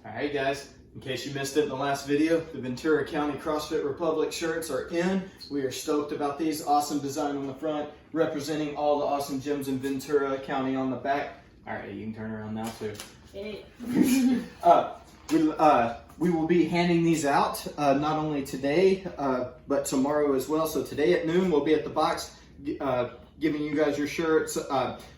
Alright guys, in case you missed it in the last video, the Ventura County CrossFit Republic shirts are in. We are stoked about these. Awesome design on the front, representing all the awesome gyms in Ventura County on the back. Alright, you can turn around now too. Hey. We will be handing these out not only today, but tomorrow as well. So today at noon, we'll be at the box giving you guys your shirts.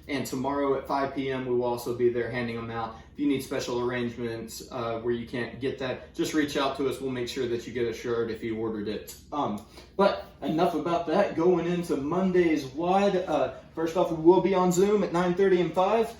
And tomorrow at 5 p.m., we will also be there handing them out. If you need special arrangements where you can't get that, just reach out to us. We'll make sure that you get a shirt if you ordered it. But enough about that. Going into Monday's WOD. First off, we will be on Zoom at 9:30 and 5.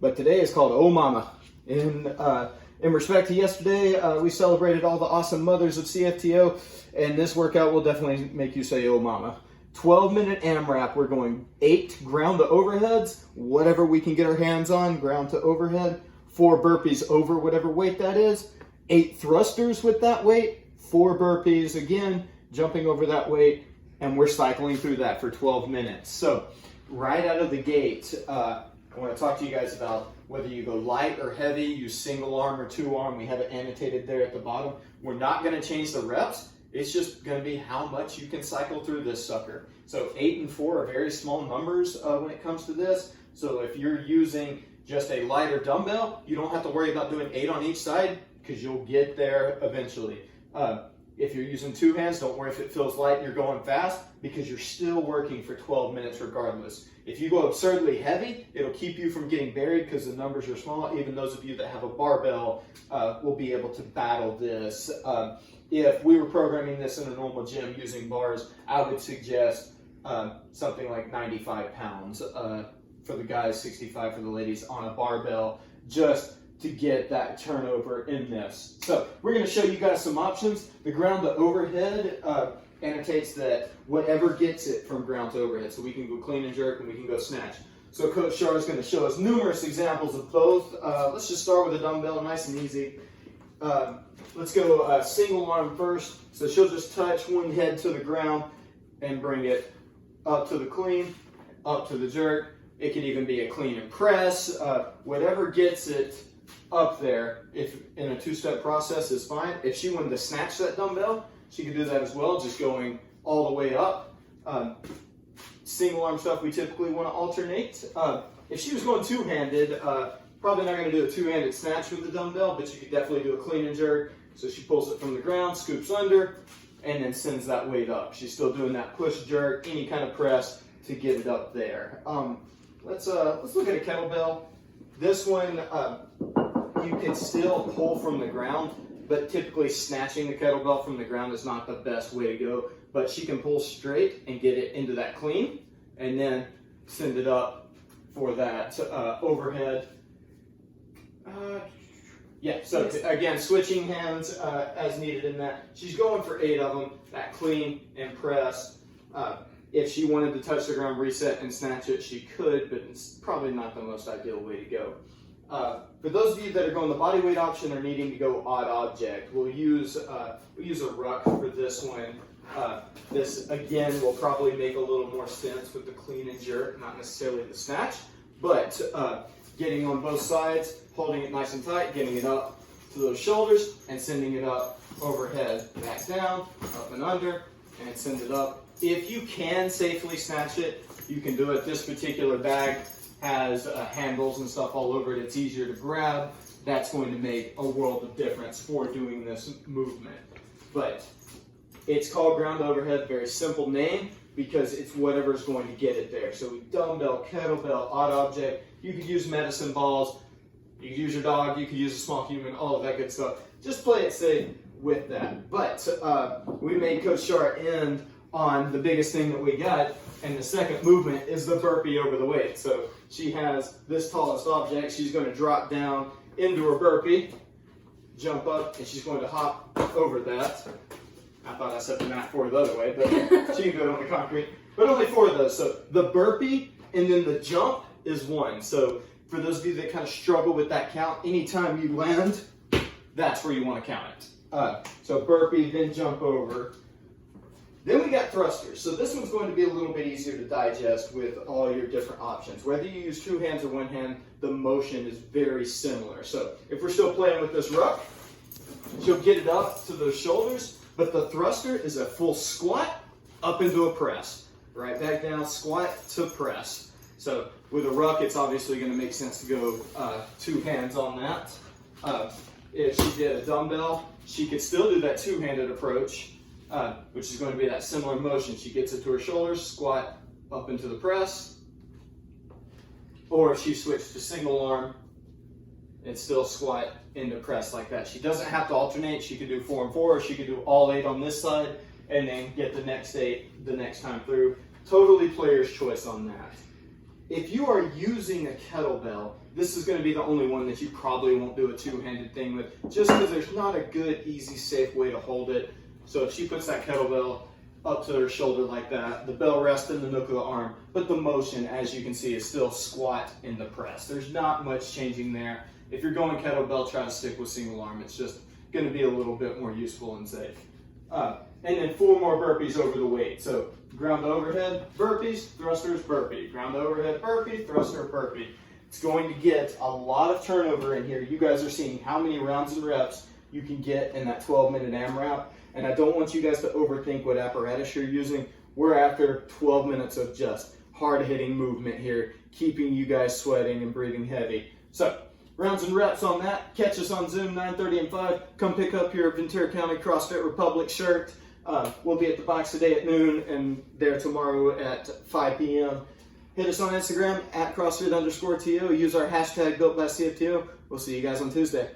But today is called Oh Mama. In respect to yesterday, we celebrated all the awesome mothers of CFTO, and this workout will definitely make you say, oh mama. 12-minute AMRAP, we're going 8 ground to overheads, whatever we can get our hands on, ground to overhead, 4 burpees over whatever weight that is, 8 thrusters with that weight, 4 burpees, again, jumping over that weight, and we're cycling through that for 12 minutes. So, right out of the gate, I want to talk to you guys about whether you go light or heavy, use single arm or 2 arm. We have it annotated there at the bottom. We're not going to change the reps. It's just going to be how much you can cycle through this sucker. So 8 and 4 are very small numbers when it comes to this. So if you're using just a lighter dumbbell, you don't have to worry about doing 8 on each side because you'll get there eventually. If you're using 2 hands, don't worry if it feels light and you're going fast because you're still working for 12 minutes regardless. If you go absurdly heavy, it'll keep you from getting buried because the numbers are small. Even those of you that have a barbell will be able to battle this. If we were programming this in a normal gym using bars, I would suggest something like 95 pounds for the guys, 65 for the ladies on a barbell, just to get that turnover in this. So we're going to show you guys some options. The ground to overhead annotates that whatever gets it from ground to overhead. So we can go clean and jerk and we can go snatch. So Coach Shar is going to show us numerous examples of both. Let's just start with a dumbbell, nice and easy. Let's go single arm first. So she'll just touch one head to the ground and bring it up to the clean, up to the jerk. It can even be a clean and press. Whatever gets it up there, if in a 2-step process is fine. If she wanted to snatch that dumbbell, she could do that as well, just going all the way up. Single arm stuff we typically want to alternate. If she was going 2-handed, probably not going to do a 2-handed snatch with the dumbbell, but you could definitely do a clean and jerk. So she pulls it from the ground, scoops under, and then sends that weight up. She's still doing that push jerk, any kind of press to get it up there. Let's look at a kettlebell. This one, you can still pull from the ground, but typically snatching the kettlebell from the ground is not the best way to go. But she can pull straight and get it into that clean, and then send it up for that overhead. Yeah, so again, switching hands as needed in that. She's going for 8 of them, that clean and press. If she wanted to touch the ground, reset, and snatch it, she could, but it's probably not the most ideal way to go. For those of you that are going the body weight option or needing to go odd object, we'll use a Ruck for this one. This, again, will probably make a little more sense with the clean and jerk, not necessarily the snatch, but getting on both sides, holding it nice and tight, getting it up to those shoulders, and sending it up overhead, back down, up and under, and send it up. If you can safely snatch it, you can do it. This particular bag has handles and stuff all over it. It's easier to grab. That's going to make a world of difference for doing this movement. But it's called ground overhead, very simple name, because it's whatever's going to get it there. So dumbbell, kettlebell, odd object. You could use medicine balls. You could use your dog. You could use a small human, all of that good stuff. Just play it safe with that. But we made Coach Shar end on the biggest thing that we got, and the second movement is the burpee over the weight. So she has this tallest object. She's going to drop down into her burpee, jump up, and she's going to hop over that. I thought I set the mat 4 the other way, but she can go on the concrete. But only 4 of those. So the burpee and then the jump is 1. So for those of you that kind of struggle with that count, anytime you land, that's where you want to count it. So burpee, then jump over. Then we got thrusters. So this one's going to be a little bit easier to digest with all your different options. Whether you use 2 hands or 1 hand, the motion is very similar. So if we're still playing with this ruck, she'll get it up to those shoulders, but the thruster is a full squat up into a press. Right back down, squat to press. So with a ruck, it's obviously going to make sense to go 2 hands on that. If she did a dumbbell, she could still do that 2-handed approach, which is going to be that similar motion. She gets it to her shoulders, squat up into the press. Or if she switched to single arm, and still squat into press like that. She doesn't have to alternate. She could do 4 and 4, or she could do all 8 on this side, and then get the next 8 the next time through. Totally player's choice on that. If you are using a kettlebell, this is going to be the only one that you probably won't do a 2-handed thing with, just because there's not a good, easy, safe way to hold it. So if she puts that kettlebell up to her shoulder like that, the bell rests in the nook of the arm, but the motion, as you can see, is still squat in the press. There's not much changing there. If you're going kettlebell, try to stick with single arm. It's just going to be a little bit more useful and safe. And then 4 more burpees over the weight. So ground to overhead, burpees, thrusters, burpee. Ground to overhead, burpee, thruster, burpee. It's going to get a lot of turnover in here. You guys are seeing how many rounds and reps you can get in that 12-minute AMRAP. And I don't want you guys to overthink what apparatus you're using. We're after 12 minutes of just hard-hitting movement here, keeping you guys sweating and breathing heavy. So rounds and reps on that. Catch us on Zoom 9:30 and 5. Come pick up your Ventura County CrossFit Republic shirt. We'll be at the box today at noon and there tomorrow at 5 p.m. Hit us on Instagram at CrossFit_TO. Use our hashtag BuiltByCFTO. We'll see you guys on Tuesday.